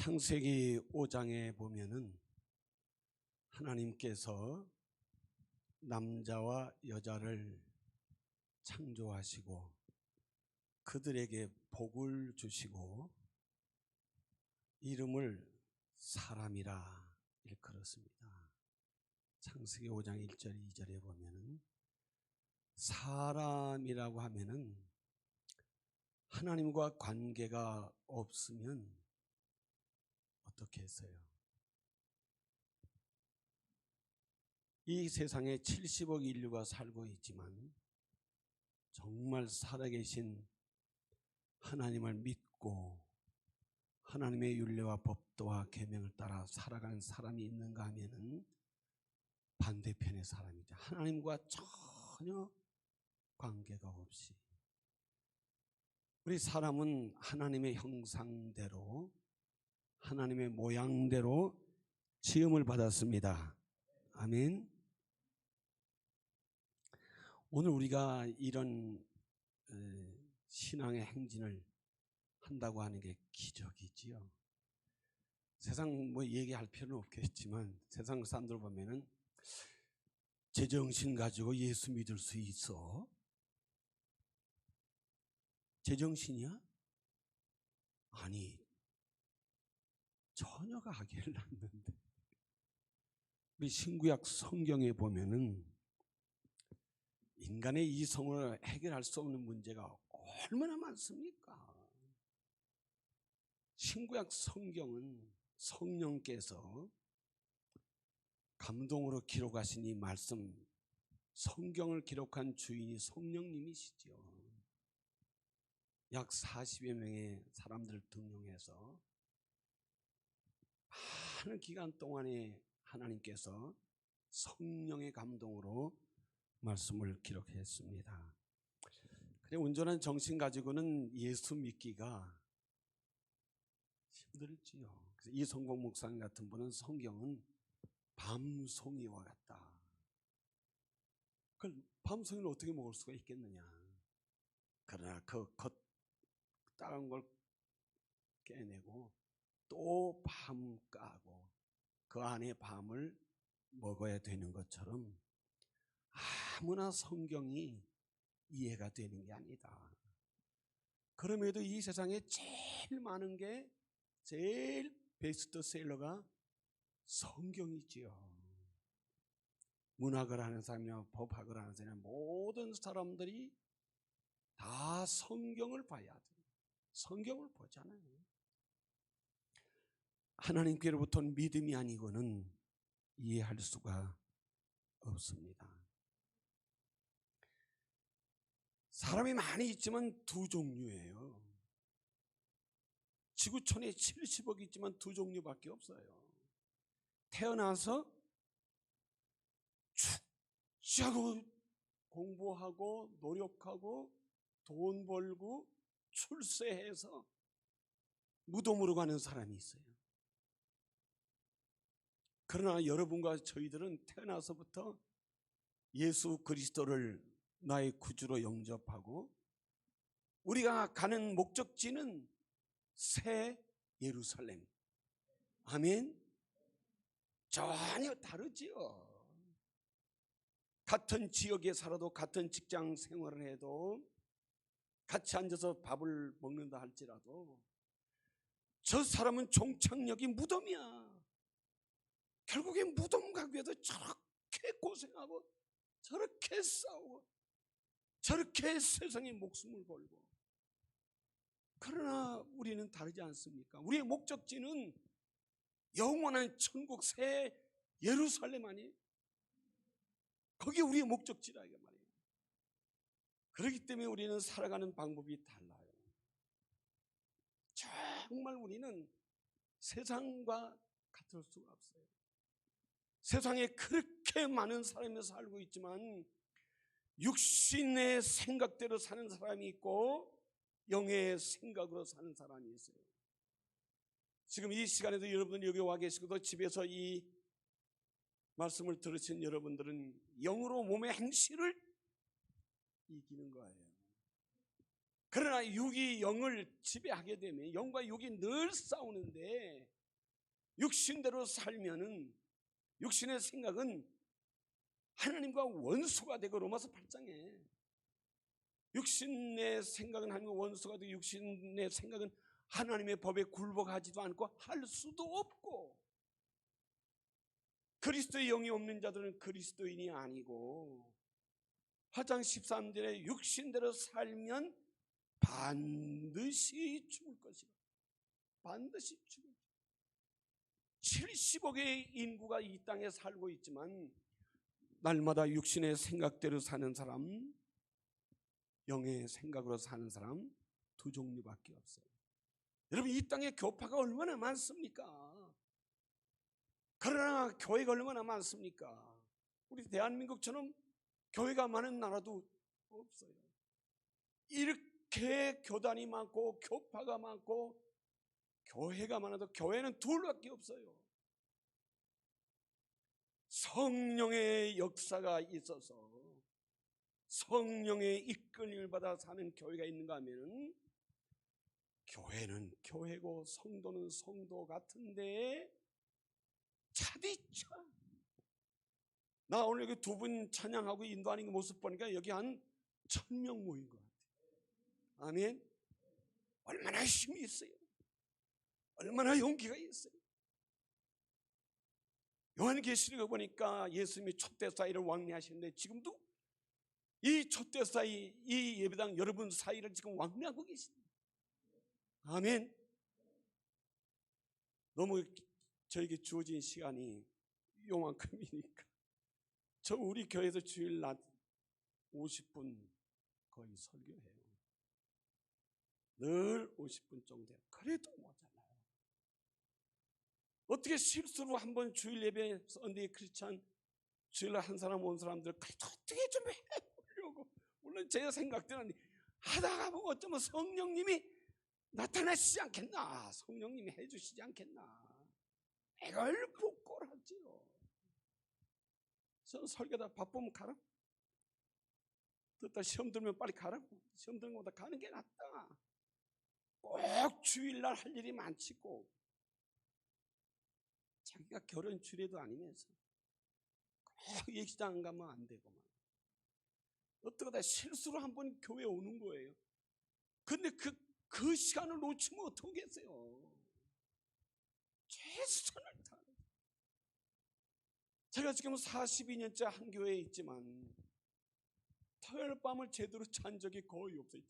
창세기 5장에 보면은 하나님께서 남자와 여자를 창조하시고 그들에게 복을 주시고 이름을 사람이라 일컬었습니다. 창세기 5장 1절 2절에 보면은 사람이라고 하면은 하나님과 관계가 없으면 어떻게 했어요? 이 세상에 70억 인류가 살고 있지만 정말 살아계신 하나님을 믿고 하나님의 율례와 법도와 계명을 따라 살아가는 사람이 있는가 하면은 반대편의 사람이죠. 하나님과 전혀 관계가 없이. 우리 사람은 하나님의 형상대로 하나님의 모양대로 지음을 받았습니다. 아멘. 오늘 우리가 이런 신앙의 행진을 한다고 하는 게 기적이지요. 세상 뭐 얘기할 필요는 없겠지만 세상 사람들 보면은 제정신 가지고 예수 믿을 수 있어? 제정신이야? 아니, 처녀가 아기를 낳는데. 우리 신구약 성경에 보면은 인간의 이성을 해결할 수 없는 문제가 얼마나 많습니까? 신구약 성경은 성령께서 감동으로 기록하신 이 말씀, 성경을 기록한 주인이 성령님이시죠. 약 40여 명의 사람들을 등용해서 많은 기간 동안에 하나님께서 성령의 감동으로 말씀을 기록했습니다. 그래 온전한 정신 가지고는 예수 믿기가 힘들지요. 그래서 이성복 목사님 같은 분은 성경은 밤송이와 같다. 그걸 밤송이를 어떻게 먹을 수가 있겠느냐. 그러나 그 겉 따가운 걸 깨내고 또 밤 까고 그 안에 밤을 먹어야 되는 것처럼 아무나 성경이 이해가 되는 게 아니다. 그럼에도 이 세상에 제일 많은 게 제일 베스트셀러가 성경이지요. 문학을 하는 사람이나 법학을 하는 사람이나 모든 사람들이 다 성경을 봐야 돼요. 성경을 보잖아요. 하나님께로부터 믿음이 아니고는 이해할 수가 없습니다. 사람이 많이 있지만 두 종류예요. 지구촌에 70억 있지만 두 종류밖에 없어요. 태어나서 죽자고 공부하고 노력하고 돈 벌고 출세해서 무덤으로 가는 사람이 있어요. 그러나 여러분과 저희들은 태어나서부터 예수 그리스도를 나의 구주로 영접하고 우리가 가는 목적지는 새 예루살렘. 아멘. 전혀 다르지요. 같은 지역에 살아도 같은 직장 생활을 해도 같이 앉아서 밥을 먹는다 할지라도 저 사람은 종착역이 무덤이야. 결국에 무덤 가기 위해서 저렇게 고생하고 저렇게 싸우고 저렇게 세상에 목숨을 걸고. 그러나 우리는 다르지 않습니까? 우리의 목적지는 영원한 천국 새 예루살렘 아니에요? 거기 우리의 목적지라 이게 말이에요. 그렇기 때문에 우리는 살아가는 방법이 달라요. 정말 우리는 세상과 같을 수가 없어요. 세상에 그렇게 많은 사람이 살고 있지만 육신의 생각대로 사는 사람이 있고 영의 생각으로 사는 사람이 있어요. 지금 이 시간에도 여러분들이 여기 와 계시고도 집에서 이 말씀을 들으신 여러분들은 영으로 몸의 행실을 이기는 거예요. 그러나 육이 영을 지배하게 되면 영과 육이 늘 싸우는데 육신대로 살면은 육신의 생각은 하나님과 원수가 되고, 로마서 8장에 육신의 생각은 하나님과 원수가 되고 육신의 생각은 하나님의 법에 굴복하지도 않고 할 수도 없고, 그리스도의 영이 없는 자들은 그리스도인이 아니고, 8장 13절에 육신대로 살면 반드시 죽을 것이다. 반드시 죽을 것이다. 70억의 인구가 이 땅에 살고 있지만 날마다 육신의 생각대로 사는 사람, 영의 생각으로 사는 사람 두 종류밖에 없어요. 여러분, 이 땅에 교파가 얼마나 많습니까? 그러나 교회가 얼마나 많습니까? 우리 대한민국처럼 교회가 많은 나라도 없어요. 이렇게 교단이 많고 교파가 많고 교회가 많아도 교회는 둘밖에 없어요. 성령의 역사가 있어서 성령의 이끌림을 받아 사는 교회가 있는가 하면 교회는 교회고 성도는 성도 같은데 차디차. 나 오늘 여기 두 분 찬양하고 인도하는 모습 보니까 여기 한 1000명 모인 것 같아요. 아멘. 얼마나 힘이 있어요. 얼마나 용기가 있어요. 요한계시록에 보니까 예수님이 촛대사이를 왕래하시는데 지금도 이 촛대사이, 이 예배당 여러분 사이를 지금 왕래하고 계십니다. 아멘. 너무 저에게 주어진 시간이 요만큼이니까 저 우리 교회에서 주일 낮 50분 거의 설교해요. 늘 50분 정도. 그래도 모자라요. 어떻게 실수로 한번 주일 예배 썬데이 크리스찬 주일날 한 사람 온 사람들 그래도 어떻게 좀 해보려고, 물론 제 생각대로는 하다가 보면 어쩌면 성령님이 나타나시지 않겠나, 성령님이 해주시지 않겠나, 이걸 부끄러워하지요. 저는 설교다 바쁘면 가라, 듣다 시험 들면 빨리 가라고, 시험 들는 것보다 가는 게 낫다. 꼭 주일날 할 일이 많지고 자기가 결혼 주례도 아니면서 꼭 예식장 안 가면 안 되고만, 어떡하다 실수로 한번 교회 오는 거예요. 근데 그 시간을 놓치면 어떡하겠어요. 최선을 다해. 제가 지금 42년째 한 교회에 있지만 토요일 밤을 제대로 잔 적이 거의 없어요.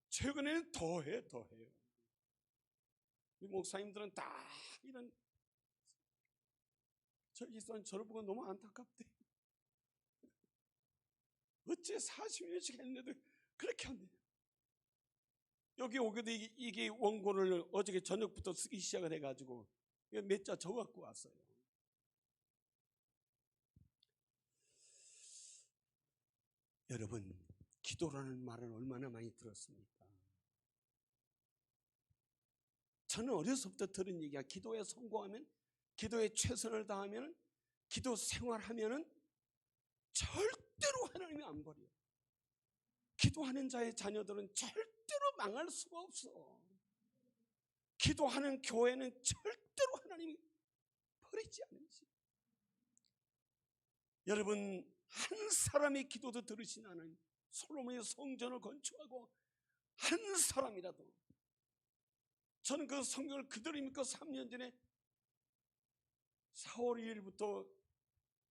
최근에는 더해요. 우리 목사님들은 다 이런 저기 있어 저를 보고 너무 안타깝대. 어째 40년씩 했는데도 그렇게 안 돼요. 여기 오게도 이게 원고를 어저께 저녁부터 쓰기 시작을 해가지고 몇 자 적어갖고 왔어요. 여러분, 기도라는 말을 얼마나 많이 들었습니까? 저는 어려서부터 들은 얘기야. 기도에 성공하면, 기도에 최선을 다하면, 기도 생활하면 절대로 하나님이 안 버려요. 기도하는 자의 자녀들은 절대로 망할 수가 없어. 기도하는 교회는 절대로 하나님이 버리지 않으시. 여러분, 한 사람의 기도도 들으신 하나님, 솔로몬의 성전을 건축하고 한 사람이라도, 저는 그 성경을 그대로 믿고 3년 전에 4월 2일부터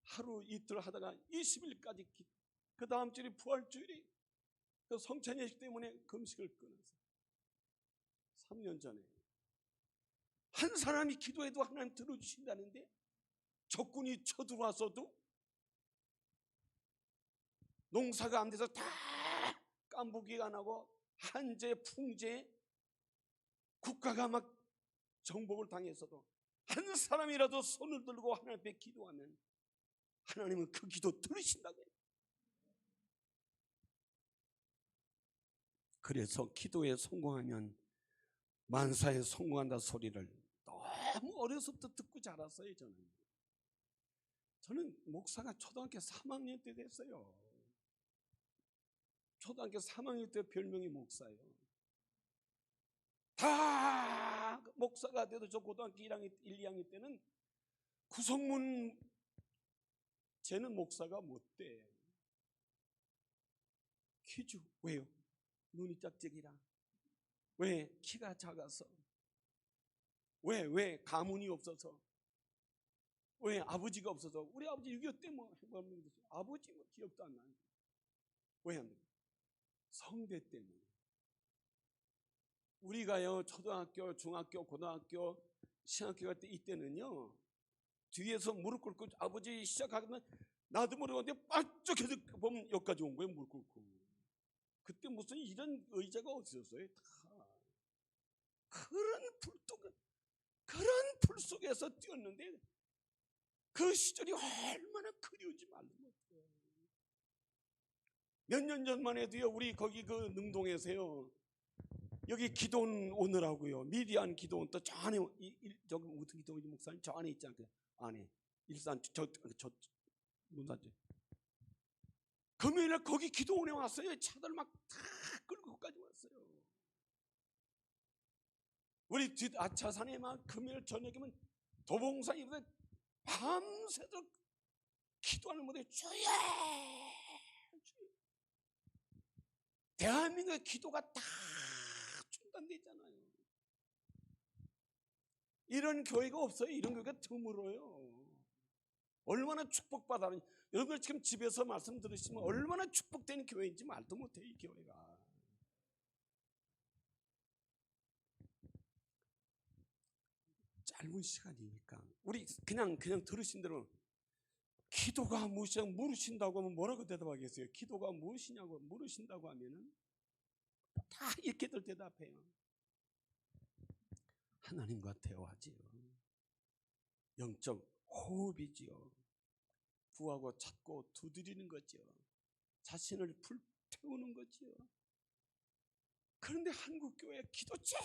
하루 이틀 하다가 20일까지 그 다음 주일이 부활주일이 그 성찬 예식 때문에 금식을 끊었어요. 3년 전에 한 사람이 기도해도 하나님 들어주신다는데 적군이 쳐들어와서도 농사가 안 돼서 다 깐부기가 나고 한재 풍재 국가가 막 정복을 당했어도 한 사람이라도 손을 들고 하나님 앞에 기도하면 하나님은 그 기도 들으신다고요. 그래서 기도에 성공하면 만사에 성공한다 소리를 너무 어려서부터 듣고 자랐어요. 저는 목사가 초등학교 3학년 때 됐어요. 초등학교 3학년 때 별명이 목사예요. 다 목사가 돼도 저 고등학교 1학년, 1, 2학년 때는 구성문 쟤는 목사가 못 돼. 퀴즈. 왜요? 눈이 짝짝이라. 왜? 키가 작아서. 왜? 가문이 없어서. 왜? 아버지가 없어서. 우리 아버지 6.25 때 뭐 아버지 뭐 기억도 안 나는데. 왜 안 돼? 성대 때문에. 우리가요 초등학교, 중학교, 고등학교, 신학교 갈 때 이때는요 뒤에서 무릎 꿇고 아버지 시작하면 나도 모르는데 빠쩍해서 보면 여기까지 온 거예요. 무릎 꿇고. 그때 무슨 이런 의자가 어디였어요? 그런 불 속에서 뛰었는데 그 시절이 얼마나 그리운지 말도 못해요. 몇 년 전만 해도요 우리 거기 그 능동에서요 여기 기도원 오느라고요 미디안 기도원 또 저 안에 저기 무슨 기도원이 목사님 저 안에 있지 않게 안에 일산 저 문산지 금요일날 거기 기도원에 왔어요. 차들 막 다 끌고까지 왔어요. 우리 뒷 아차산에 막 금요일 저녁이면 도봉산이보다 밤새도록 기도하는 무대 주여 대한민국의 기도가 다 중단되잖아요. 이런 교회가 없어요. 이런 교회가 드물어요. 얼마나 축복받아는 여러분 지금 집에서 말씀 들으시면 얼마나 축복되는 교회인지 말도 못해요. 이 교회가. 짧은 시간이니까 우리 그냥 들으신 대로 기도가 무엇이냐고 물으신다고 하면 뭐라고 대답하겠어요? 기도가 무엇이냐고 물으신다고 하면은 다 이렇게들 대답해요. 하나님과 대화하지요. 영적 호흡이지요. 구하고 찾고 두드리는 거지요. 자신을 불태우는 거지요. 그런데 한국교회 기도 제일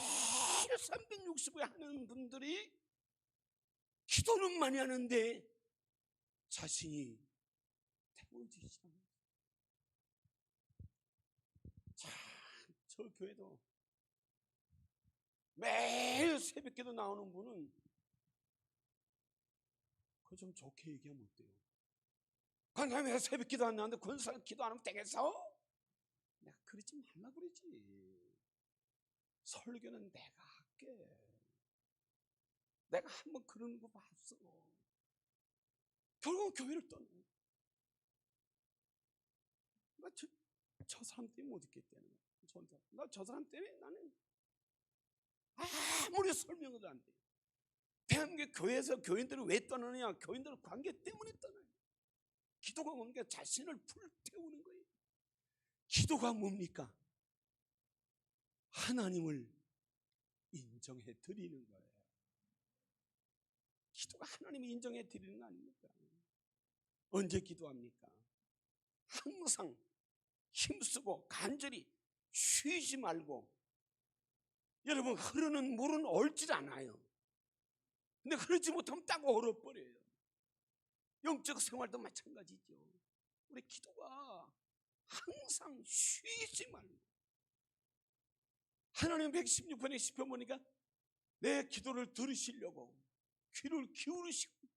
365회 하는 분들이 기도는 많이 하는데 자신이 태워지지 않아요. 참, 저 교회도 매일 새벽기도 나오는 분은 그거 좀 좋게 얘기하면 어때요? 그냥 왜 새벽기도 안 나오는데 그런 사람 기도 안 하면 되겠어? 내가 그러지 말라 그러지. 설교는 내가 할게. 내가 한번 그러는 거 봤어. 결국은 교회를 떠나요. 저 사람 때문에 못 있겠다는 거야. 나 저 사람 때문에 나는 아무리 설명도 안 돼. 대한민국 교회에서 교인들을 왜 떠나느냐? 교인들 관계 때문에 떠나요. 기도가 뭡니까? 자신을 불태우는 거예요. 기도가 뭡니까? 하나님을 인정해 드리는 거예요. 기도가 하나님이 인정해 드리는 거 아닙니까? 언제 기도합니까? 항상 힘쓰고 간절히 쉬지 말고. 여러분 흐르는 물은 얼질 않아요. 근데 흐르지 못하면 딱 얼어버려요. 영적 생활도 마찬가지죠. 우리 기도가 항상 쉬지 말고. 하나님 116편의 시편 보니까 내 기도를 들으시려고 귀를 기울이시고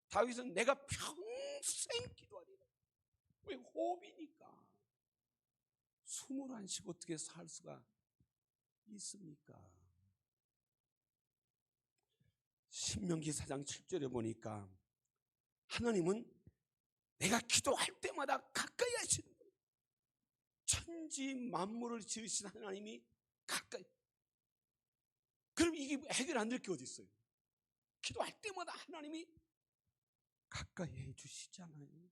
다윗은 내가 평생 기도하리라. 왜? 호흡이니까. 숨을 안 쉬고 어떻게 살 수가 있습니까? 신명기 4장 7절에 보니까 하나님은 내가 기도할 때마다 가까이 하시는 거예요. 천지 만물을 지으신 하나님이 가까이. 그럼 이게 해결 안 될 게 어디 있어요? 기도할 때마다 하나님이 가까이 해주시잖아요.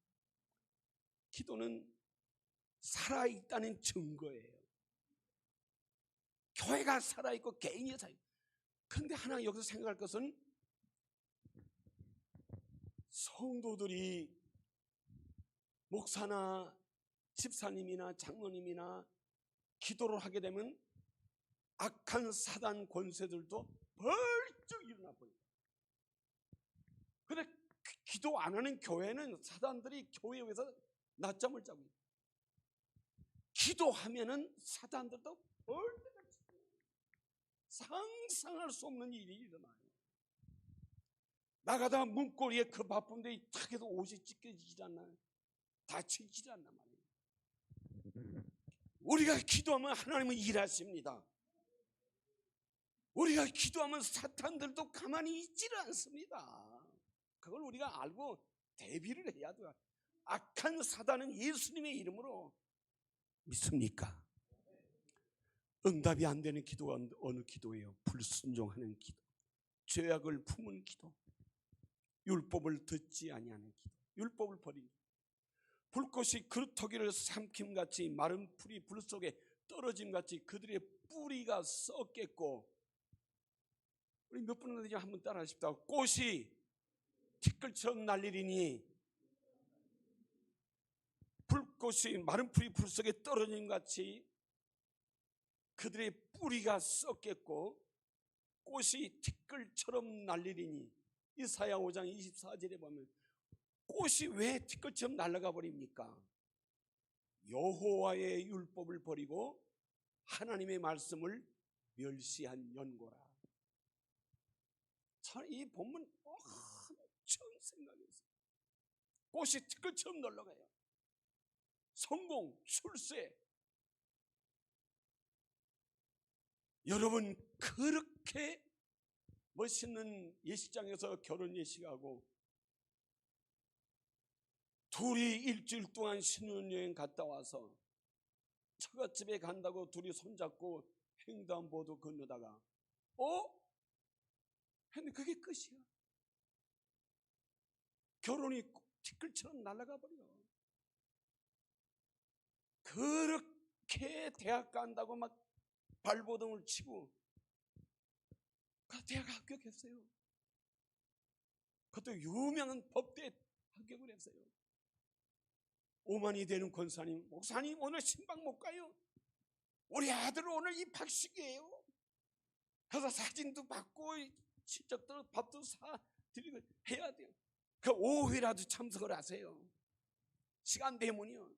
기도는 살아있다는 증거예요. 교회가 살아있고 개인이 살아있고. 그런데 하나 여기서 생각할 것은 성도들이 목사나 집사님이나 장로님이나 기도를 하게 되면 악한 사단 권세들도 벌쩍 일어나 버립니다. 그런데 기도 안 하는 교회는 사단들이 교회에서 낮잠을 자고 있어요. 기도하면은 사단들도 벌떡 상상할 수 없는 일이 일어나요. 나가다 문고리에 그 바쁜데 탁 해도 옷이 찢겨지질 않나요? 다치질 않나 말이에요. 우리가 기도하면 하나님은 일하십니다. 우리가 기도하면 사탄들도 가만히 있지를 않습니다. 그걸 우리가 알고 대비를 해야 돼요. 악한 사단은 예수님의 이름으로 믿습니까? 응답이 안 되는 기도가 어느 기도예요? 불순종하는 기도, 죄악을 품은 기도, 율법을 듣지 아니하는 기도, 율법을 버린 기도. 불꽃이 그루터기를 삼킴같이 마른 풀이 불 속에 떨어짐같이 그들의 뿌리가 썩겠고, 우리 몇 분 되지 한번 따라 하십시다. 꽃이 티끌처럼 날리리니 불꽃이 마른 풀이 불 속에 떨어짐같이 그들의 뿌리가 썩겠고 꽃이 티끌처럼 날리리니. 이사야 5장 24절에 보면 꽃이 왜 티끌처럼 날아가 버립니까? 여호와의 율법을 버리고 하나님의 말씀을 멸시한 연고라. 저는 이 본문 엄청 생각했어요. 꽃이 티끌처럼 날아가요. 성공, 출세. 여러분, 그렇게 멋있는 예식장에서 결혼 예식하고 둘이 일주일 동안 신혼여행 갔다 와서 처갓집에 간다고 둘이 손잡고 횡단보도 건너다가 근데 그게 끝이야. 결혼이 티끌처럼 날아가 버려. 그렇게 대학 간다고 막 발버둥을 치고 그 대학 합격했어요. 그것도 유명한 법대 합격을 했어요. 오만이 되는 권사님, 목사님 오늘 신방 못 가요. 우리 아들 오늘 입학식이에요. 그래서 사진도 받고 친척들 밥도 사드리고 해야 돼요. 그 5회라도 참석을 하세요. 시간 되면요.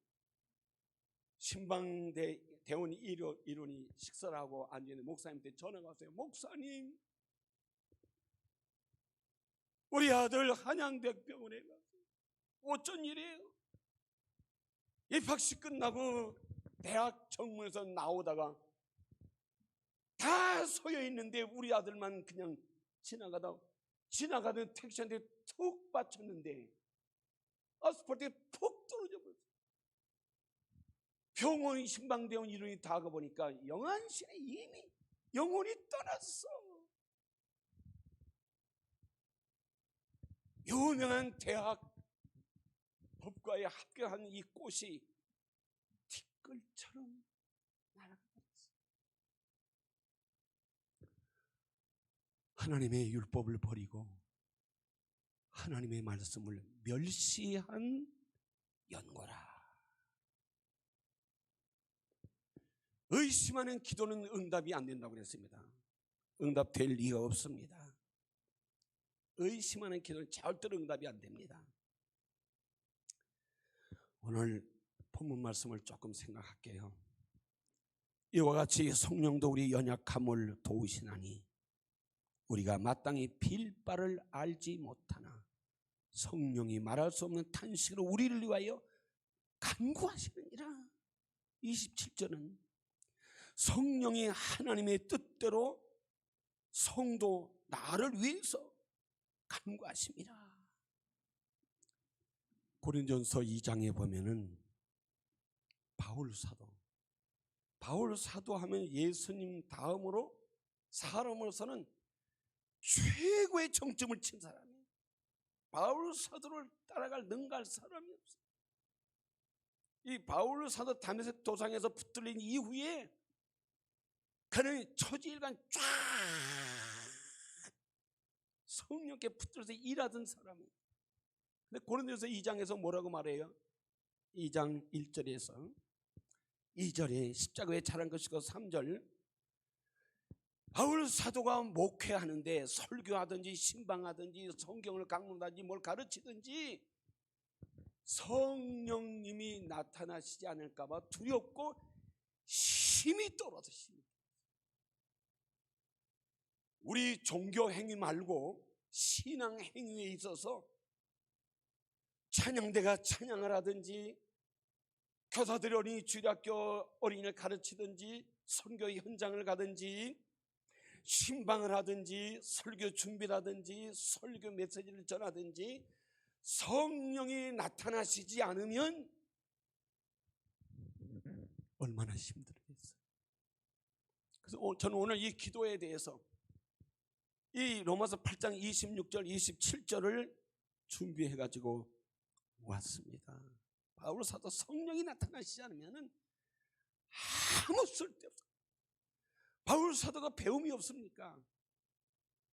신방대 대원 일원이 식사를 하고 앉아있는 목사님한테 전화가 왔어요. 목사님, 우리 아들 한양대병원에 가서 어쩐 일이에요? 입학식 끝나고 대학 정문에서 나오다가 다 서여 있는데 우리 아들만 그냥 지나가던 택시한테 툭 받쳤는데 아스팔트에 푹 떨어져 버렸어요. 병원이 신방대원 일원이 다 가보니까 영안실에 이미 영혼이 떠났어. 유명한 대학 법과에 합격한 이 꽃이 티끌처럼 날아가 버렸어. 하나님의 율법을 버리고 하나님의 말씀을 멸시한 연고라. 의심하는 기도는 응답이 안 된다고 그랬습니다. 응답될 리가 없습니다. 의심하는 기도는 절대로 응답이 안 됩니다. 오늘 본문 말씀을 조금 생각할게요. 이와 같이 성령도 우리 연약함을 도우시나니 우리가 마땅히 빌 바를 알지 못하나 성령이 말할 수 없는 탄식으로 우리를 위하여 간구하시느니라. 27절은 성령이 하나님의 뜻대로 성도 나를 위해서 간구하십니다. 고린도전서 2장에 보면은 바울 사도 하면 예수님 다음으로 사람으로서는 최고의 정점을 친 사람이에요. 바울 사도를 따라갈 능가할 사람이 없어요. 이 바울 사도 다메섹 도상에서 붙들린 이후에 그는 초지일간 쫙 성령께 붙들어서 일하던 사람이에요. 근데 고린도전서 2장에서 뭐라고 말해요? 2장 1절에서 2절에 십자가에 자란 것이고 3절 바울 사도가 목회하는데 설교하든지 신방하든지 성경을 강론하든지 뭘 가르치든지 성령님이 나타나시지 않을까 봐 두렵고 힘이 떨어지십니다. 우리 종교 행위 말고 신앙 행위에 있어서 찬양대가 찬양을 하든지, 교사들이 어린이 주일학교 어린이를 가르치든지, 선교 현장을 가든지, 신방을 하든지, 설교 준비를 하든지, 설교 메시지를 전하든지, 성령이 나타나시지 않으면 얼마나 힘들겠어요. 그래서 저는 오늘 이 기도에 대해서 이 로마서 8장 26절 27절을 준비해가지고 왔습니다. 바울 사도 성령이 나타나시지 않으면 아무 쓸데없어요. 바울 사도가 배움이 없습니까?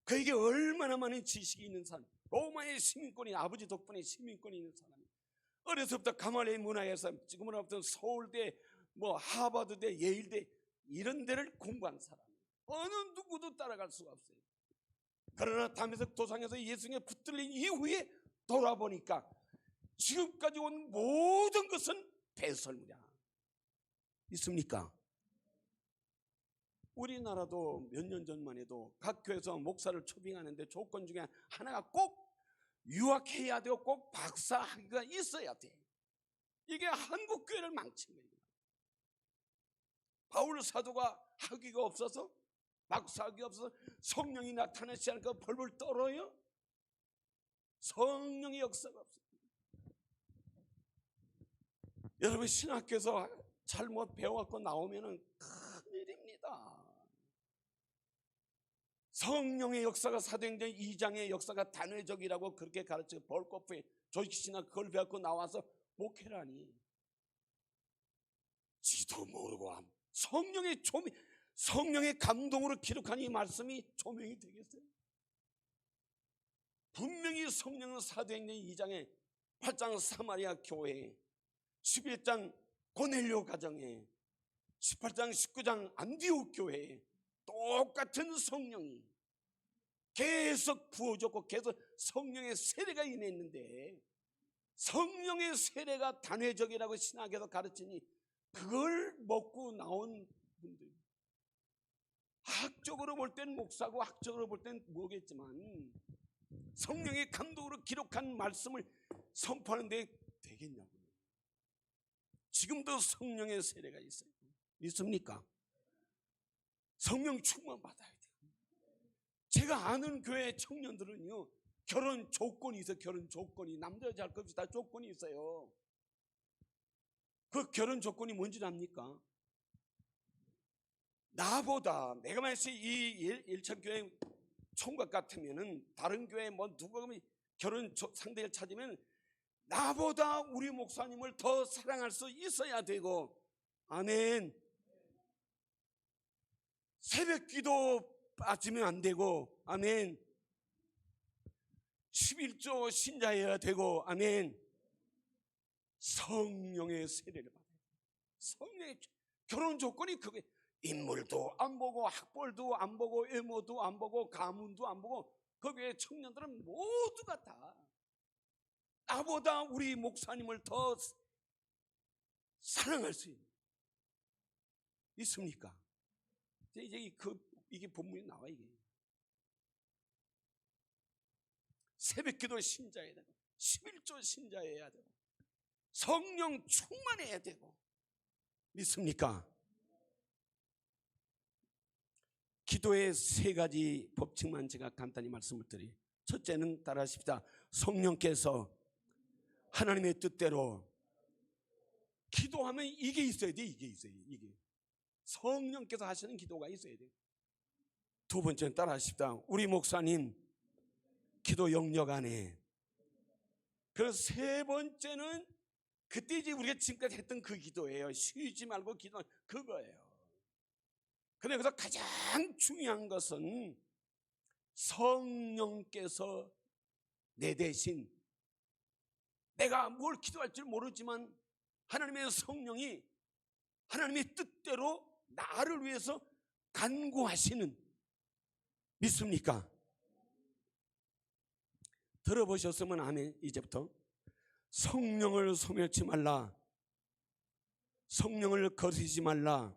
그에게 얼마나 많은 지식이 있는 사람, 로마의 시민권이, 아버지 덕분에 시민권이 있는 사람이, 어려서부터 가말리엘 문화에서 지금으로부터 서울대, 하버드대, 예일대 이런 데를 공부한 사람, 어느 누구도 따라갈 수가 없어요. 그러나 담에색 도상에서 예수님에 붙들린 이후에 돌아보니까 지금까지 온 모든 것은 배설물이야. 있습니까? 우리나라도 몇 년 전만 해도 각 교회에서 목사를 초빙하는데 조건 중에 하나가 꼭 유학해야 되고 꼭 박사학위가 있어야 돼. 이게 한국 교회를 망친 거예요. 바울 사도가 학위가 없어서, 박사학위가 없어서 성령이 나타나지 않으니까 벌벌 떨어요? 성령의 역사가 없어요. 여러분 신학교에서 잘못 배워갖고 나오면 큰일입니다. 성령의 역사가 사도행전 2장의 역사가 단회적이라고 그렇게 가르치고 볼코프의 조직신학 그걸 배워갖고 나와서 목회라니, 지도 모르고 성령의 감동으로 기록한 이 말씀이 조명이 되겠어요? 분명히 성령은 사도행전 2장에 8장 사마리아 교회에, 11장 고넬료 가정에, 18장 19장 안디옥 교회에 똑같은 성령이 계속 부어졌고 계속 성령의 세례가 임했는데, 성령의 세례가 단회적이라고 신학에서 가르치니 그걸 먹고 나온 분들, 학적으로 볼 땐 목사고 학적으로 볼 땐 뭐겠지만 성령의 감동으로 기록한 말씀을 선포하는데 되겠냐고요. 지금도 성령의 세례가 있어요. 믿습니까? 성령 충만 받아야 돼요. 제가 아는 교회 청년들은요, 결혼 조건이 있어요. 결혼 조건이, 남자 여자 할 것 없이 다 조건이 있어요. 그 결혼 조건이 뭔지 압니까? 나보다, 내가 만약에 이 일천교회 총각 같으면은 다른 교회 누가 결혼 상대를 찾으면 나보다 우리 목사님을 더 사랑할 수 있어야 되고, 아멘. 새벽 기도 빠지면 안 되고, 아멘. 11조 신자여야 되고, 아멘. 성령의 세례를 받아요. 성령의 결혼 조건이 그게, 인물도 안 보고 학벌도 안 보고 외모도 안 보고 가문도 안 보고, 거기에 청년들은 모두가 다 나보다 우리 목사님을 더 사랑할 수 있습니까? 이제 이게 본문이 나와. 이게 새벽기도 신자여야 되고, 11조 신자여야 되고, 성령 충만해야 되고, 믿습니까? 기도의 세 가지 법칙만 제가 간단히 말씀을 드려요. 첫째는 따라하십시다. 성령께서 하나님의 뜻대로 기도하면 이게 있어야 돼. 이게 있어요. 이게 성령께서 하시는 기도가 있어야 돼. 두 번째는 따라하십시다. 우리 목사님 기도 영역 안에. 그래서 세 번째는 그때 이제 우리가 지금까지 했던 그 기도예요. 쉬지 말고 기도하는 그거예요. 근데 그래서 가장 중요한 것은 성령께서 내 대신, 내가 뭘 기도할 줄 모르지만 하나님의 성령이 하나님의 뜻대로 나를 위해서 간구하시는, 믿습니까? 들어보셨으면 아멘. 이제부터 성령을 소멸치 말라, 성령을 거스르지 말라,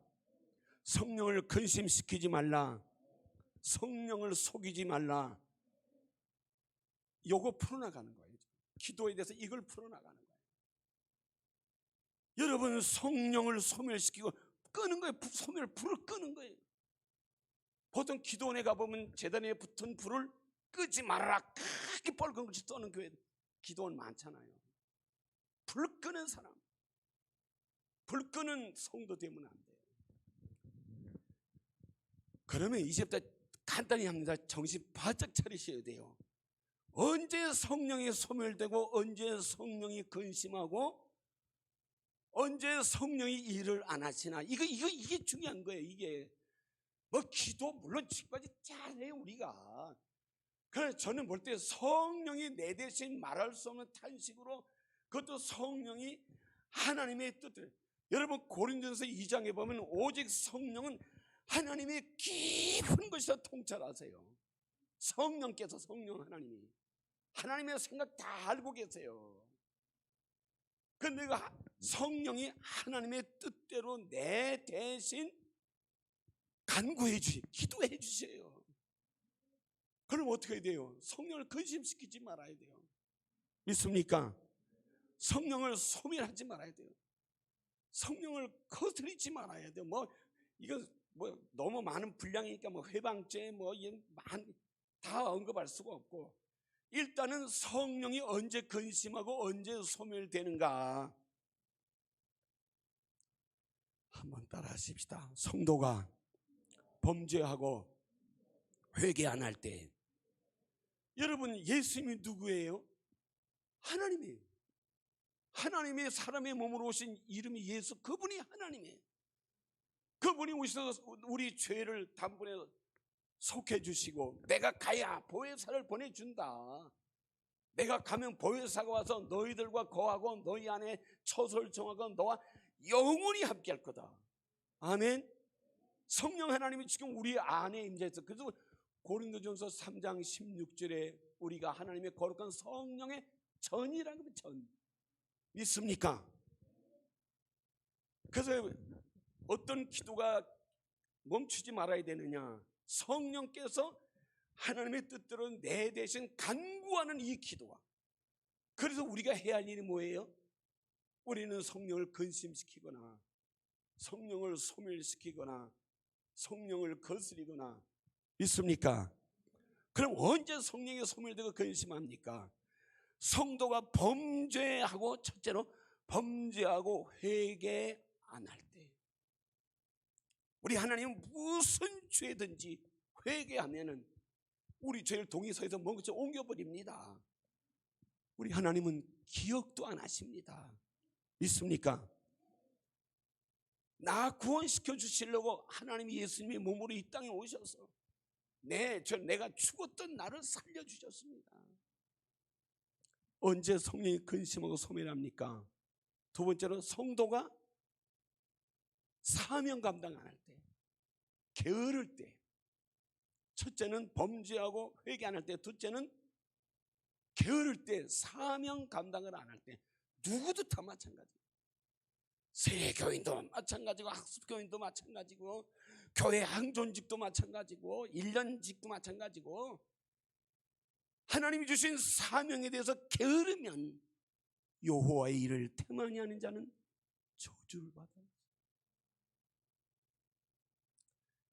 성령을 근심시키지 말라, 성령을 속이지 말라. 요거 풀어나가는 거예요. 기도에 대해서 이걸 풀어나가는 거예요. 여러분, 성령을 소멸시키고 끄는 거예요. 소멸, 불을 끄는 거예요. 보통 기도원에 가보면 제단에 붙은 불을 끄지 말아라, 크게 뻘건 것이 떠는 교회 기도원 많잖아요. 불 끄는 사람, 불 끄는 성도 되면 안 돼요. 그러면 이제부터 간단히 합니다. 정신 바짝 차리셔야 돼요. 언제 성령이 소멸되고 언제 성령이 근심하고 언제 성령이 일을 안 하시나, 이게 중요한 거예요. 이게 뭐 기도 물론 지금까지 잘해요 우리가. 그래서 저는 볼 때 성령이 내 대신 말할 수 없는 탄식으로, 그것도 성령이 하나님의 뜻을, 여러분 고린도전서 2장에 보면 오직 성령은 하나님의 깊은 것이다 통찰하세요. 성령께서, 성령 하나님이 하나님의 생각 다 알고 계세요. 그런데 성령이 하나님의 뜻대로 내 대신 간구해 주시, 기도해 주세요. 그럼 어떻게 해야 돼요? 성령을 근심시키지 말아야 돼요. 믿습니까? 성령을 소멸하지 말아야 돼요. 성령을 거스르지 말아야 돼요. 이거 너무 많은 분량이니까 회방죄 다 언급할 수가 없고, 일단은 성령이 언제 근심하고 언제 소멸되는가 한번 따라 하십시다. 성도가 범죄하고 회개 안 할 때, 여러분 예수님이 누구예요? 하나님이에요. 하나님의 사람의 몸으로 오신 이름이 예수, 그분이 하나님이에요. 그분이 오셔서 우리 죄를 단번에 속해 주시고, 내가 가야 보혜사를 보내준다. 내가 가면 보혜사가 와서 너희들과 거하고 너희 안에 처소를 정하고 너와 영원히 함께할 거다. 아멘. 성령 하나님이 지금 우리 안에 임재해서, 그래서 고린도전서 3장 16절에 우리가 하나님의 거룩한 성령의 전이라는 겁니다. 전. 믿습니까? 그래서 어떤 기도가 멈추지 말아야 되느냐, 성령께서 하나님의 뜻대로 내 대신 간구하는 이 기도와, 그래서 우리가 해야 할 일이 뭐예요? 우리는 성령을 근심시키거나 성령을 소멸시키거나 성령을 거스리거나, 믿습니까? 그럼 언제 성령이 소멸되고 근심합니까? 성도가 범죄하고, 첫째로 범죄하고 회개 안 할 때. 우리 하나님은 무슨 죄든지 회개하면은 우리 죄를 동의서에서 먼저 옮겨버립니다. 우리 하나님은 기억도 안 하십니다. 믿습니까? 나 구원시켜 주시려고 하나님이 예수님이 몸으로 이 땅에 오셔서 내가 죽었던 나를 살려주셨습니다. 언제 성령이 근심하고 소멸합니까? 두 번째로 성도가 사명 감당 안 할 때, 게으를 때. 첫째는 범죄하고 회개 안 할 때, 둘째는 게으를 때, 사명 감당을 안 할 때. 누구도 다 마찬가지예요. 세교인도 마찬가지고, 학습교인도 마찬가지고, 교회 항존직도 마찬가지고, 1년직도 마찬가지고, 하나님이 주신 사명에 대해서 게으르면 여호와의 일을 태만히 하는 자는 저주를 받아요.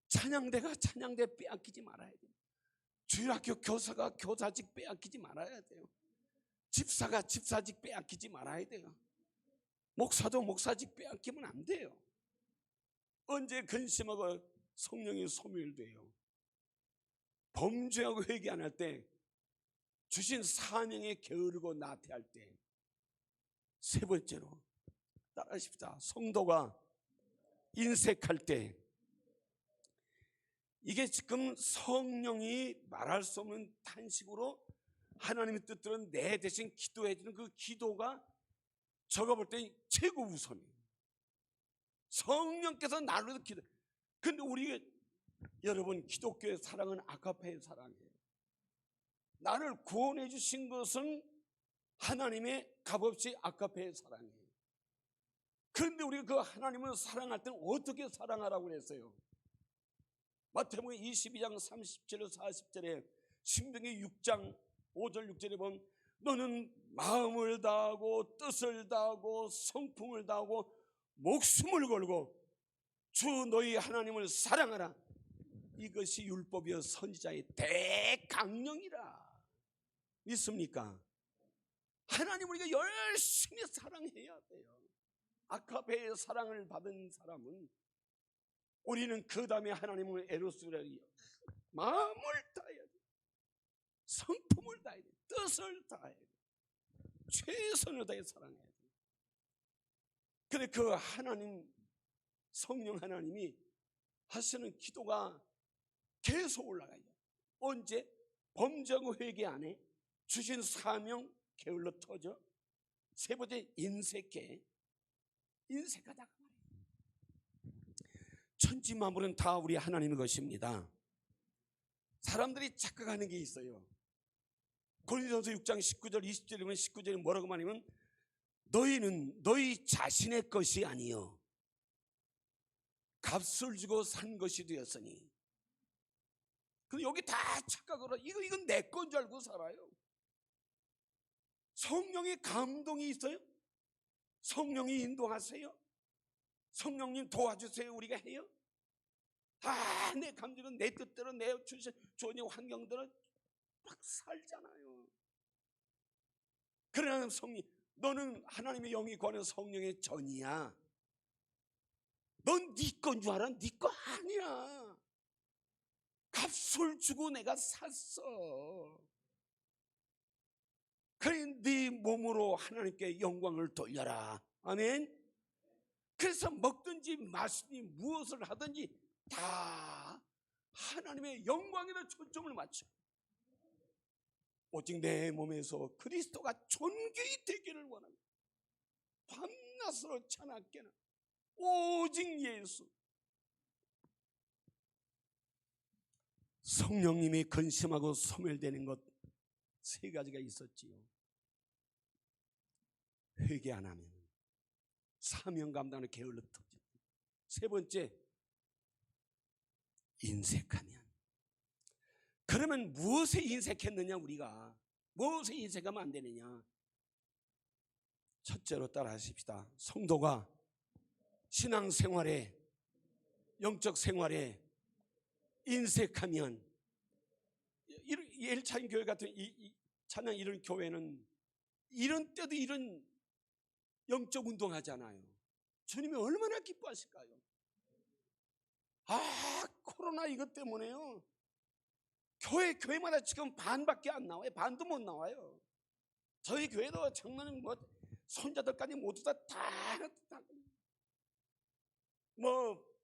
찬양대가 찬양대 빼앗기지 말아야 돼요. 주일학교 교사가 교사직 빼앗기지 말아야 돼요. 집사가 집사직 빼앗기지 말아야 돼요. 목사도 목사직 빼앗기면 안 돼요. 언제 근심하고 성령이 소멸돼요? 범죄하고 회개 안 할 때, 주신 사명에 게으르고 나태할 때. 세 번째로 따라하십시다. 성도가 인색할 때. 이게 지금 성령이 말할 수 없는 탄식으로 하나님의 뜻대로 내 대신 기도해 주는 그 기도가 제가 볼 때 최고 우선이에요. 성령께서 나를 위해서 기도. 근데 여러분, 기독교의 사랑은 아가페의 사랑이에요. 나를 구원해 주신 것은 하나님의 값없이 아가페의 사랑이에요. 그런데 우리가 그 하나님을 사랑할 때는 어떻게 사랑하라고 그랬어요? 마태복음 22장 30절 40절에 신명기 6장 5절 6절에 보면 너는 마음을 다하고 뜻을 다하고 성품을 다하고 목숨을 걸고 주 너희 하나님을 사랑하라. 이것이 율법이요 선지자의 대강령이라. 믿습니까? 하나님을 우리가 열심히 사랑해야 돼요. 아가페의 사랑을 받은 사람은 우리는 그 다음에 하나님을 에로스라 마음을 다해야 돼. 성품을 다해야 돼. 뜻을 다해야 돼. 최선을 다해 사랑해야 돼. 근데 그 하나님 성령 하나님이 하시는 기도가 계속 올라가요. 언제? 범죄하고 회개 안에 주신 사명 게을러 터져. 세 번째 인색해. 인색하다가 말이에요. 천지 만물은 다 우리 하나님의 것입니다. 사람들이 착각하는 게 있어요. 고린도전서 6장 19절 20절에 보면 19절에 뭐라고 말하면 너희는 너희 자신의 것이 아니요 값을 주고 산 것이 되었으니. 근데 여기 다 착각을 하고 이건 내 건 줄 알고 살아요. 성령의 감동이 있어요. 성령이 인도하세요. 성령님 도와주세요. 우리가 해요. 다 내 감정은 내 뜻대로 내 주신 좋은 환경대로 막 살잖아요. 그러나 성령, 너는 하나님의 영이 거하는 성령의 전이야. 넌 네 건 줄 알아? 네 거 아니야. 값을 주고 내가 샀어. 그래 네 몸으로 하나님께 영광을 돌려라. 아멘. 그래서 먹든지 마시든지 무엇을 하든지 다 하나님의 영광에다 초점을 맞춰. 오직 내 몸에서 그리스도가 존귀히 되기를 원합니다. 밤낮으로 차나깨나 오직 예수. 성령님이 근심하고 소멸되는 것 세 가지가 있었지요. 회개 안 하면, 사명 감당을 게을러 터지고, 세 번째 인색하면. 그러면 무엇에 인색했느냐? 우리가 무엇에 인색하면 안 되느냐? 첫째로 따라 하십시다. 성도가 신앙생활에, 영적 생활에 인색하면, 일차인 교회 같은 이 찬양 이런 교회는 이런 때도 이런 영적 운동 하잖아요. 주님이 얼마나 기뻐하실까요? 코로나 이것 때문에요. 교회마다 지금 반밖에 안 나와요. 반도 못 나와요. 저희 교회도 장로님 손자들까지 모두 다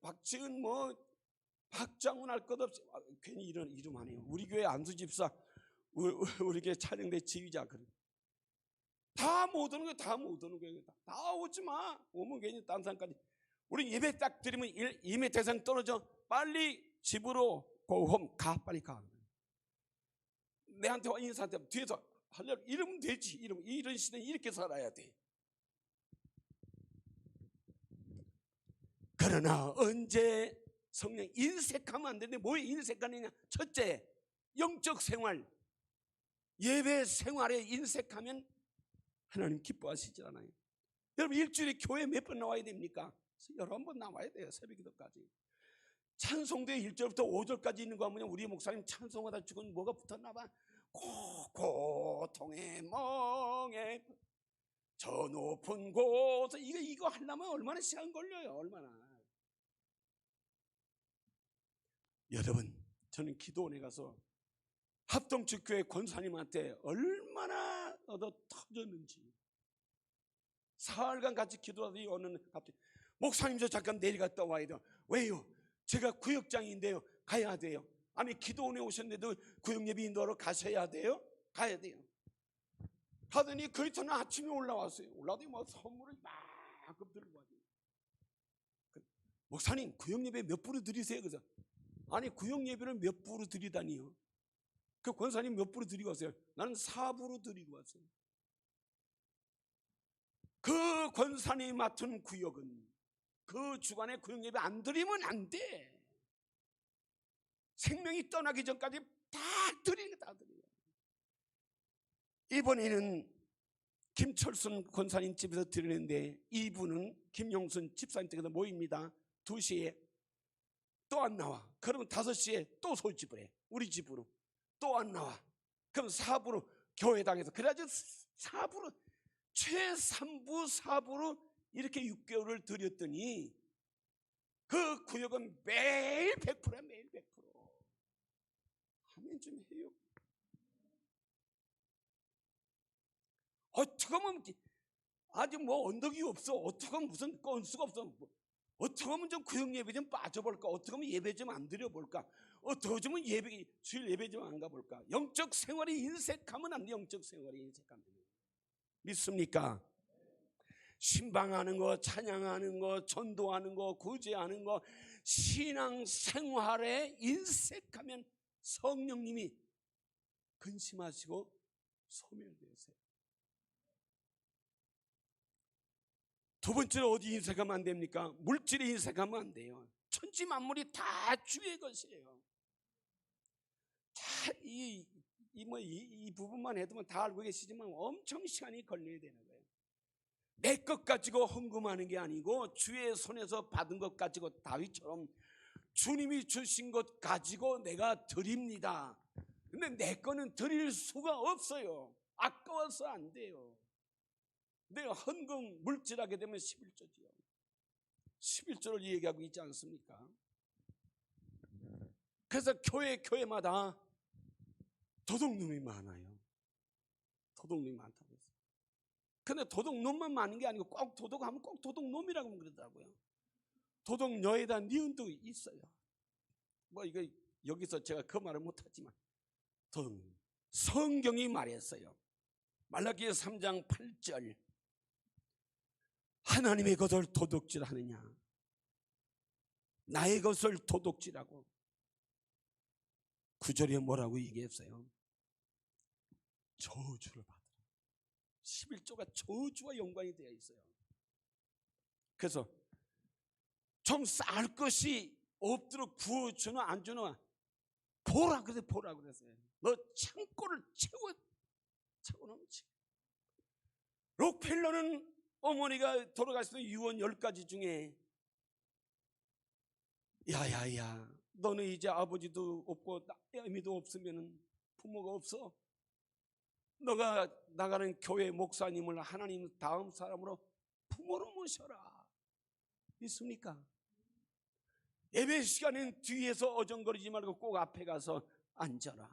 박지은 박장훈 할 것 없이 괜히 이런 이름 아니에요. 우리 교회 안수 집사, 우리 교회 촬영대 지휘자 다 못 오는 거예요. 다 못 오는 거예요. 다 오지 마. 오면 괜히 딴 사람까지. 우리 예배 딱 드리면 예배 대상 떨어져. 빨리 집으로 고홈 가. 빨리 가. 내한테 와 인사한테 뒤에서 하려고 이러면 되지. 이런 시대는 이렇게 살아야 돼. 그러나 언제 성령 인색하면 안 되는데 뭐에 인색하느냐? 첫째, 영적 생활, 예배 생활에 인색하면 하나님 기뻐하시지 않아요. 여러분 일주일에 교회 몇 번 나와야 됩니까? 11번 나와야 돼요. 새벽기도까지. 찬송대 1절부터 5절까지 있는 거 하면 우리 목사님 찬송하다 죽은 뭐가 붙었나 봐. 고통의 멍에 저 높은 곳에 이거 하려면 얼마나 시간 걸려요. 얼마나. 여러분 저는 기도원에 가서 합동축교회 권사님한테 얼마나 얻어 터졌는지. 사흘간 같이 기도하더니 어느 날 갑자기 목사님 저 잠깐 내려갔다 와야 돼요. 왜요? 제가 구역장인데요. 가야 돼요. 아니 기도원에 오셨는데도 구역예배 인도하러 가셔야 돼요? 가야 돼요. 가더니 그 이튿날 아침에 올라왔어요. 올라더니 선물을 막 들고 와요. 목사님 구역예배 몇 부로 드리세요? 그래서 아니 구역예배를 몇 부로 드리다니요? 그 권사님 몇 부로 드리고 왔어요? 나는 4부로 드리고 왔어요. 그 권사님이 맡은 구역은 그 주간에 구역예배 안 드리면 안 돼. 생명이 떠나기 전까지 다 드리는 거다 드리는 거예요. 이번에는 김철순 권사님 집에서 드리는데 이분은 김용순 집사님 댁에서 모입니다. 2시에 또 안 나와. 그러면 5시에 또 소집을 해. 우리 집으로 또 안 나와. 그럼 4부로 교회당에서, 그래가지고 4부로 최3부 4부로 이렇게 6개월을 드렸더니 그 구역은 매일 100%야. 매일 100%. 하면 좀 해요. 어떻게 하면 아직 뭐 언덕이 없어. 어떻게 하면 무슨 건수가 없어. 어떻게 하면 좀 구역 예배 좀 빠져볼까? 어떻게 하면 예배 좀 안 드려볼까? 어떻게 하면 주일 예배 좀 안 가볼까? 영적 생활이 인색하면 안 돼. 영적 생활이 인색하면. 믿습니까? 신방하는 거, 찬양하는 거, 전도하는 거, 구제하는 거, 신앙 생활에 인색하면 성령님이 근심하시고 소멸되세요. 두 번째로 어디 인색하면 안 됩니까? 물질에 인색하면 안 돼요. 천지 만물이 다 주의 것이에요. 자, 이 부분만 해도 다 알고 계시지만 엄청 시간이 걸려야 되는 거예요. 내 것 가지고 헌금하는 게 아니고 주의 손에서 받은 것 가지고 다윗처럼 주님이 주신 것 가지고 내가 드립니다. 근데 내 거는 드릴 수가 없어요. 아까워서 안 돼요. 내가 헌금 물질하게 되면 11조지요. 11조를 얘기하고 있지 않습니까? 그래서 교회마다 도둑놈이 많아요. 도둑놈이 많다고 했어요. 근데 도둑놈만 많은 게 아니고 꼭 도둑하면 꼭 도둑놈이라고 그러더라고요. 도둑녀에 대한 니은도 있어요. 뭐 이거 여기서 제가 그 말을 못하지만 성경이 말했어요. 말라기 3장 8절 하나님의 것을 도둑질하느냐, 나의 것을 도둑질하고. 9절에 뭐라고 얘기했어요? 저주를 받으라. 11조가 저주와 연관이 되어 있어요. 그래서 좀 쌀 것이 없도록 구워주나 안 주나 보라 그랬어요. 너 창고를 채워 넘치. 록펠러는 어머니가 돌아가실 때 유언 10가지 중에 야야야 너는 이제 아버지도 없고 애미도 없으면 부모가 없어. 너가 나가는 교회 목사님을 하나님 다음 사람으로 부모로 모셔라. 믿습니까? 예배 시간엔 뒤에서 어정거리지 말고 꼭 앞에 가서 앉아라.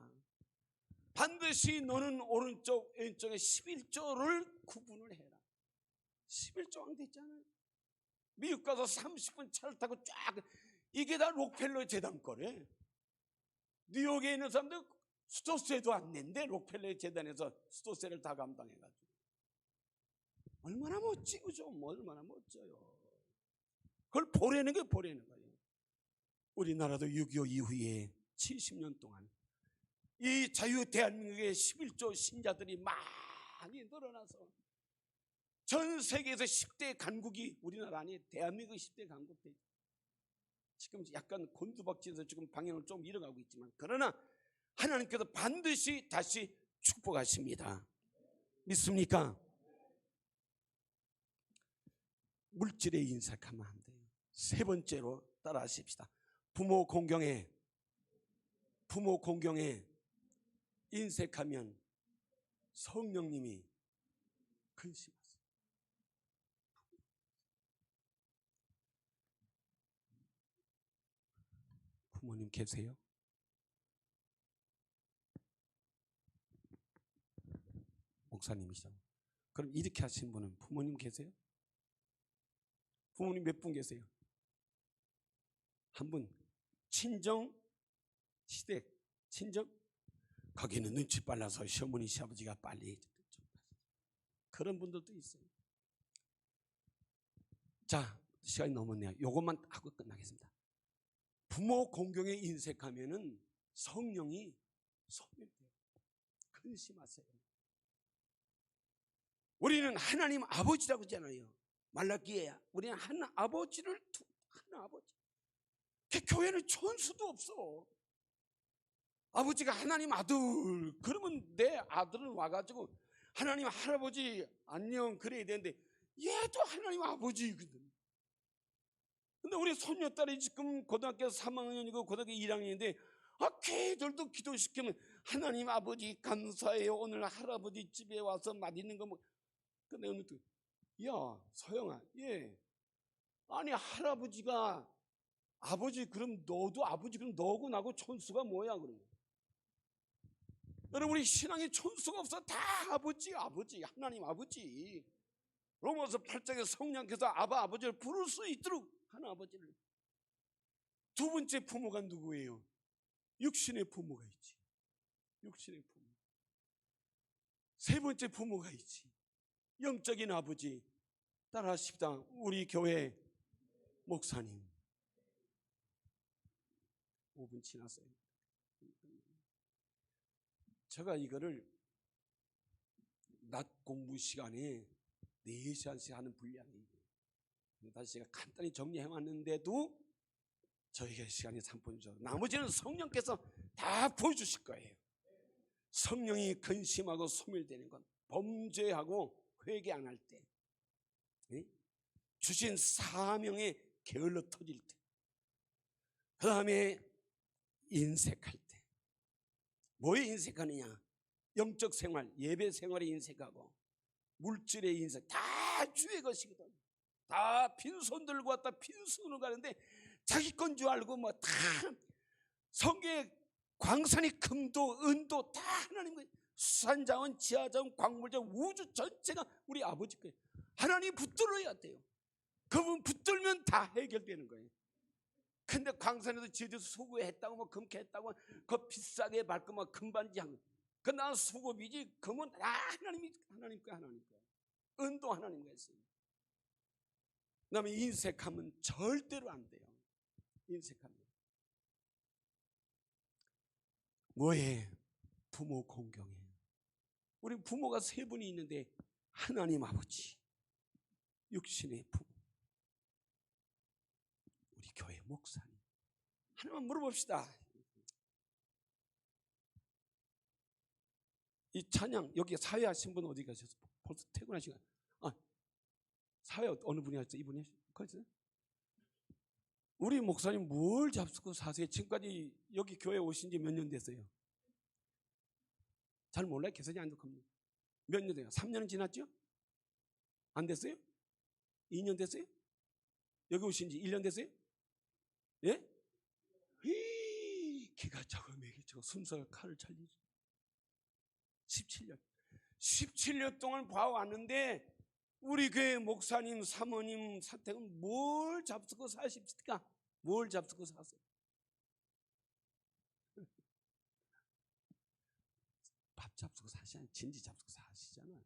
반드시 너는 오른쪽 왼쪽에 11조를 구분을 해라. 11조가 됐잖아요. 미국 가서 30분 차를 타고 쫙, 이게 다 록펠러 재단 거래. 뉴욕에 있는 사람들 수도세도 안 낸대. 록펠러 재단에서 수도세를 다 감당해가지고. 얼마나 멋지고 좀 얼마나 멋져요. 그걸 보내는 거예요. 우리나라도 6.25 이후에 70년 동안 이 자유 대한민국의 11조 신자들이 많이 늘어나서 전 세계에서 10대 강국이 우리나라 안에 대한민국 10대 강국 되죠. 지금 약간 곤두박질해서 지금 방향을 좀 잃어가고 있지만, 그러나 하나님께서 반드시 다시 축복하십니다. 믿습니까? 물질에 인색하면 안 돼요. 세 번째로 따라 하십시다. 부모 공경에 인색하면 성령님이 근심하세요. 부모님 계세요? 목사님이시죠? 그럼 이렇게 하신 분은 부모님 계세요? 부모님 몇 분 계세요? 한 분. 친정 시댁, 친정. 거기는 눈치 빨라서 시어머니 시아버지가 빨리. 그런 분들도 있어요. 자, 시간이 넘었네요. 요것만 하고 끝나겠습니다. 부모 공경에 인색하면은 성령이 소멸돼요. 근심하세요. 우리는 하나님 아버지라고 하잖아요. 말라기에 우리는 한 아버지. 교회는 천수도 없어. 아버지가 하나님 아들, 그러면 내 아들은 와가지고 하나님 할아버지 안녕 그래야 되는데 얘도 하나님 아버지거든. 근데 우리 손녀딸이 지금 고등학교 3학년이고 고등학교 1학년인데 걔들도 기도시키면 하나님 아버지 감사해요. 오늘 할아버지 집에 와서 맛있는 거 먹. 근데 어느 또 야 서영아, 예, 아니 할아버지가 아버지 그럼 너도 아버지 그럼 너고 나고 촌수가 뭐야 그러면? 여러분 우리 신앙에 촌수가 없어. 다 아버지 하나님 아버지. 로마서 8장에 성령께서 아버지를 부를 수 있도록 하는 아버지를. 두 번째 부모가 누구예요? 육신의 부모가 있지. 육신의 부모. 세 번째 부모가 있지. 영적인 아버지. 따라하십시다. 우리 교회 목사님. 5분 지났어요. 제가 이거를 낮 공부 시간에 4시간씩 하는 분량이에요. 다시 제가 간단히 정리해 왔는데도 저에게 시간이 3분 줘. 나머지는 성령께서 다 보여주실 거예요. 성령이 근심하고 소멸되는 건 범죄하고 회개 안 할 때, 주신 사명에 게을러 터질 때, 그 다음에 인색할 때. 뭐에 인색하느냐? 영적 생활, 예배 생활에 인색하고 물질에 인색. 다 주의 것이거든. 다 빈손 들고 왔다 빈손으로 가는데 자기 건 줄 알고 뭐 다 성경에 광산이 금도 은도 다 하나님 거예요. 수산자원, 지하자원, 광물자원, 우주 전체가 우리 아버지 거예요. 하나님 붙들어야 돼요. 그분 붙들면 다 해결되는 거예요. 근데 광산에도 지어서 수고했다고 뭐 금캐했다고 그 비싸게 밟고 뭐 금반지 한 거. 그 난 수고비지. 금은 다 하나님 거야. 은도 하나님 거야. 그다음에 인색하면 절대로 안 돼요. 인색하면 뭐해? 부모 공경해. 우리 부모가 세 분이 있는데 하나님 아버지, 육신의 부모, 우리 교회 목사님. 하나만 물어봅시다. 이 찬양 여기 사회하신 분 어디 가셨어? 벌써 퇴근하신 거? 사회 어느 분이 하셨어? 이분이 하셨어요? 우리 목사님 뭘 잡수고 사세요? 지금까지 여기 교회 오신 지 몇 년 됐어요? 잘 몰라요. 계산이 안 좋습니다. 몇 년 돼요? 3년은 지났죠? 안 됐어요? 2년 됐어요? 여기 오신 지 1년 됐어요? 예? 기가 자그매기죠. 순서가 칼을 찰리죠. 17년 동안 봐왔는데 우리 교회 목사님, 사모님 사택은 뭘 잡수고 사십니까? 뭘 잡수고 사세요? 밥 잡수고 사시잖아요. 진지 잡수고 사시잖아요.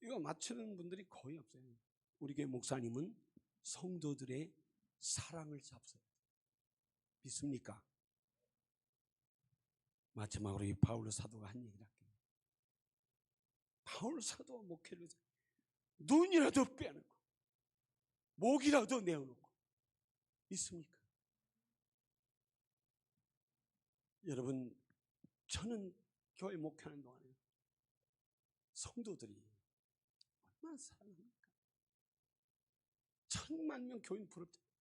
이거 맞추는 분들이 거의 없어요. 우리 교회 목사님은 성도들의 사랑을 잡숴요. 믿습니까? 마지막으로 이 바울 사도가 한 얘기를 할게요. 바울 사도가 목회를 눈이라도 빼놓고 목이라도 내어놓고 믿습니까? 여러분, 저는 교회 목회하는 동안에 성도들이 얼마나 사랑합니까? 10,000명 교인 부럽지 않아요?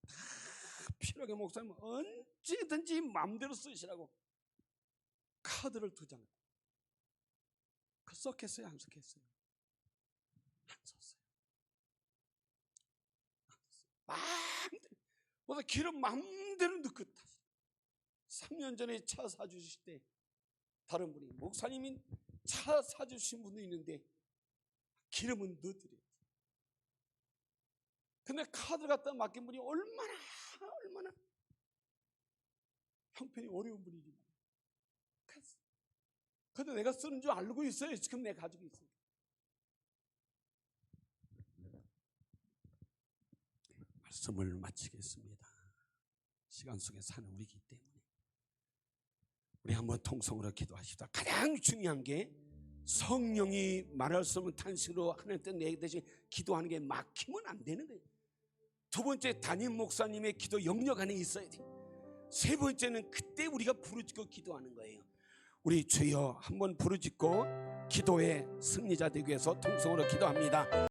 다 필요하게 목사님 언제든지 마음대로 쓰시라고 카드를 2장. 그 썼겠어요? 안 썼겠어요? 안 썼어요. 마음대로. 보다 기름 마음대로 넣고 타시. 3년 전에 차 사주실 때 다른 분이 목사님이 차 사주신 분도 있는데 기름은 넣어드려요. 근데 카드 갖다 맡긴 분이 얼마나 형편이 어려운 분이지. 근데 내가 쓰는 줄 알고 있어요. 지금 내가 가지고 있어요. 말씀을 마치겠습니다. 시간 속에 사는 우리이기 때문에 우리 한번 통성으로 기도하시다. 가장 중요한 게 성령이 말할 수 없는 탄식으로 하나님 뜻 내 대신 기도하는 게 막히면 안 되는 거예요. 두 번째, 담임 목사님의 기도 영역 안에 있어야 돼. 세 번째는 그때 우리가 부르짖고 기도하는 거예요. 우리 주여 한번 부르짖고 기도의 승리자 되기 위해서 통성으로 기도합니다.